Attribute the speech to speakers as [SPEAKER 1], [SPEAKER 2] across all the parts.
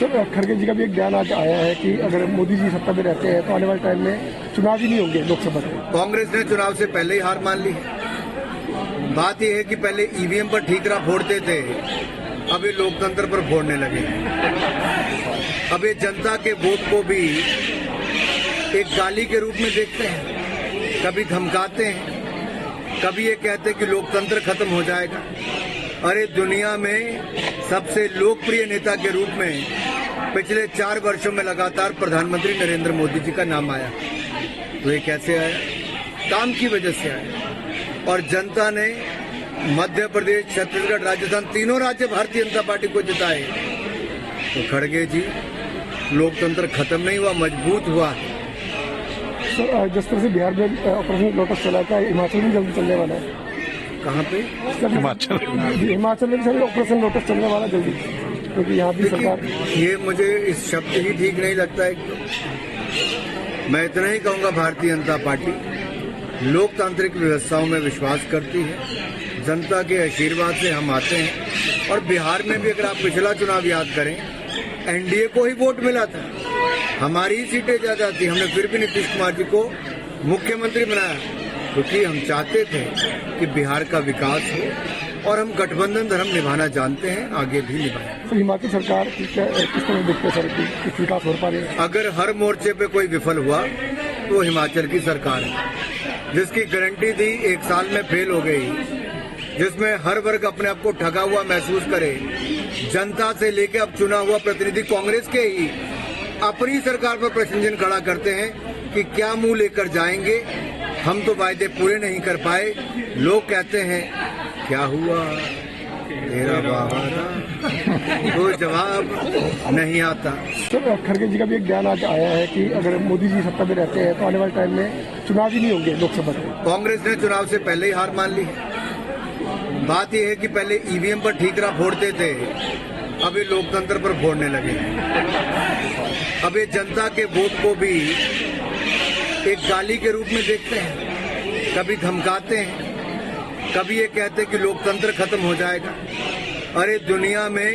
[SPEAKER 1] Sir खड़गे जी का भी एक बयान आज आया है कि अगर मोदी जी सत्ता में रहते हैं तो आने वाले टाइम में चुनाव ही नहीं होंगे लोकसभा के।
[SPEAKER 2] कांग्रेस ने चुनाव से पहले ही हार मान ली। बात यह है कि पहले ईवीएम पर ठीकरा फोड़ते थे, अब ये लोकतंत्र पर फोड़ने लगे। अब ये जनता के वोट को भी एक गाली के रूप में देखते हैं, कभी धमकाते हैं, कभी ये कहते हैं कि लोकतंत्र खत्म हो जाएगा। अरे दुनिया में सबसे लोकप्रिय नेता के रूप में पिछले 4 वर्षों में लगातार प्रधानमंत्री नरेंद्र मोदी जी का नाम आया। तो ये कैसे आया? काम की वजह से आया। और जनता ने मध्य प्रदेश, छत्तीसगढ़, राजस्थान, तीनों राज्य भारतीय जनता पार्टी को जिताए। तो खड़गे जी, लोकतंत्र खत्म नहीं हुआ, मजबूत हुआ।
[SPEAKER 1] सर जिस तरह से बिहार में ऑपरेशन लोटस चला था, हिमाचल में जल्दी चलने वाला है।
[SPEAKER 2] कहाँ पे?
[SPEAKER 1] हिमाचल में सर ऑपरेशन लोटस चलने वाला जल्दी, क्योंकि यहाँ भी सरकार।
[SPEAKER 2] ये मुझे इस शब्द ही ठीक नहीं लगता है। मैं इतना ही कहूँगा, भारतीय जनता पार्टी लोकतांत्रिक व्यवस्थाओं में विश्वास करती है। जनता के आशीर्वाद से हम आते हैं। और बिहार में भी अगर आप पिछला चुनाव याद करें, एनडीए को ही वोट मिला था, हमारी ही सीटें ज्यादा थी। हमने फिर भी नीतीश कुमार जी को मुख्यमंत्री बनाया, क्योंकि हम चाहते थे कि बिहार का विकास हो। और हम गठबंधन धर्म निभाना जानते हैं, आगे भी निभाएं।
[SPEAKER 1] तो हिमाचल सरकार किस तरह देखते हैं सर कि विकास हो पा रही है?
[SPEAKER 2] अगर हर मोर्चे पे कोई विफल हुआ तो हिमाचल की सरकार है, जिसकी गारंटी दी 1 साल में फेल हो गई, जिसमें हर वर्ग अपने आप को ठगा हुआ महसूस करे। जनता से लेकर अब चुना हुआ प्रतिनिधि कांग्रेस के ही अपनी सरकार पर प्रश्न चिन्ह खड़ा करते हैं कि क्या मुंह लेकर जाएंगे। हम तो वायदे पूरे नहीं कर पाए। लोग कहते हैं क्या हुआ तेरा वादा, कोई जवाब नहीं आता।
[SPEAKER 1] सर खड़गे जी का भी एक बयान आज आया है कि अगर मोदी जी सत्ता में रहते हैं तो आने वाले टाइम में चुनाव ही नहीं होंगे लोकसभा के।
[SPEAKER 2] कांग्रेस ने चुनाव से पहले ही हार मान ली। बात यह है कि पहले ईवीएम पर ठीकरा फोड़ते थे, अब ये लोकतंत्र पर फोड़ने लगे। अब ये जनता के वोट को भी एक गाली के रूप में देखते हैं, कभी धमकाते हैं, कभी ये कहते हैं कि लोकतंत्र खत्म हो जाएगा। अरे दुनिया में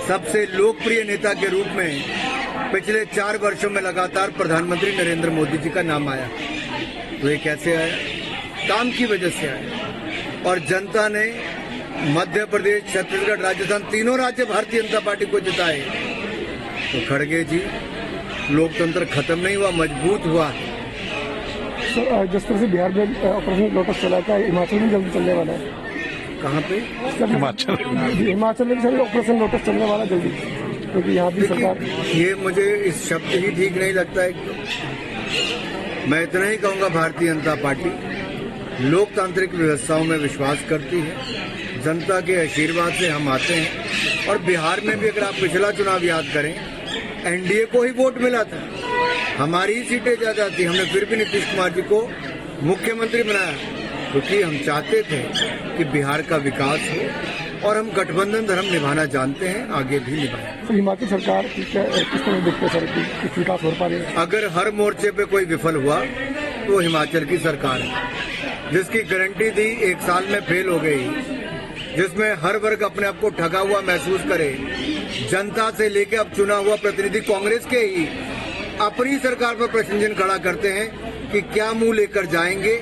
[SPEAKER 2] सबसे लोकप्रिय नेता के रूप में पिछले 4 वर्षों में लगातार प्रधानमंत्री नरेंद्र मोदी जी का नाम आया। तो ये कैसे आया? काम की वजह से आया। और जनता ने मध्य प्रदेश, छत्तीसगढ़, राजस्थान, तीनों राज्य भारतीय जनता पार्टी को जिताए। तो खड़गे जी, लोकतंत्र खत्म नहीं हुआ, मजबूत हुआ।
[SPEAKER 1] सर जिस तरह से बिहार में ऑपरेशन लोटस चला था, हिमाचल में जल्दी चलने वाला है।
[SPEAKER 2] कहाँ पे?
[SPEAKER 1] हिमाचल में सर ऑपरेशन लोटस चलने वाला जल्दी, क्योंकि यहाँ भी सरकार।
[SPEAKER 2] ये मुझे इस शब्द ही ठीक नहीं लगता है। मैं इतना ही कहूँगा, भारतीय जनता पार्टी लोकतांत्रिक व्यवस्थाओं में विश्वास करती है। जनता के आशीर्वाद से हम आते हैं। और बिहार में भी अगर आप पिछला चुनाव याद करें, एनडीए को ही वोट मिला था, हमारी ही सीटें ज्यादा थी। हमने फिर भी नीतीश कुमार जी को मुख्यमंत्री बनाया, क्योंकि हम चाहते थे कि बिहार का विकास हो। और हम गठबंधन धर्म निभाना जानते हैं, आगे भी निभाएं।
[SPEAKER 1] तो हिमाचल सरकार किस तरह देखते हैं सर कि विकास हो पा रही है?
[SPEAKER 2] अगर हर मोर्चे पे कोई विफल हुआ तो हिमाचल की सरकार है, जिसकी गारंटी दी 1 साल में फेल हो गई, जिसमें हर वर्ग अपने आप को ठगा हुआ महसूस करे। जनता से लेकर अब चुना हुआ प्रतिनिधि कांग्रेस के ही अपनी सरकार पर प्रश्न चिन्ह खड़ा करते हैं कि क्या मुंह लेकर जाएंगे।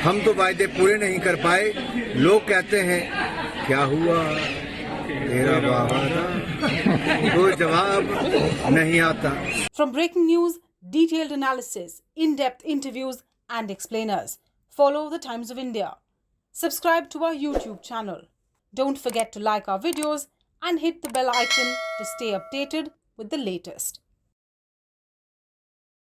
[SPEAKER 2] हम तो वायदे पूरे नहीं कर पाए। लोग कहते हैं क्या हुआ तेरा वादा, कोई जवाब नहीं आता।
[SPEAKER 3] From breaking news, detailed analysis, in-depth interviews and explainers, follow the Times of India. Subscribe to our YouTube channel. Don't forget to like our videos and hit the bell icon to stay updated with the latest.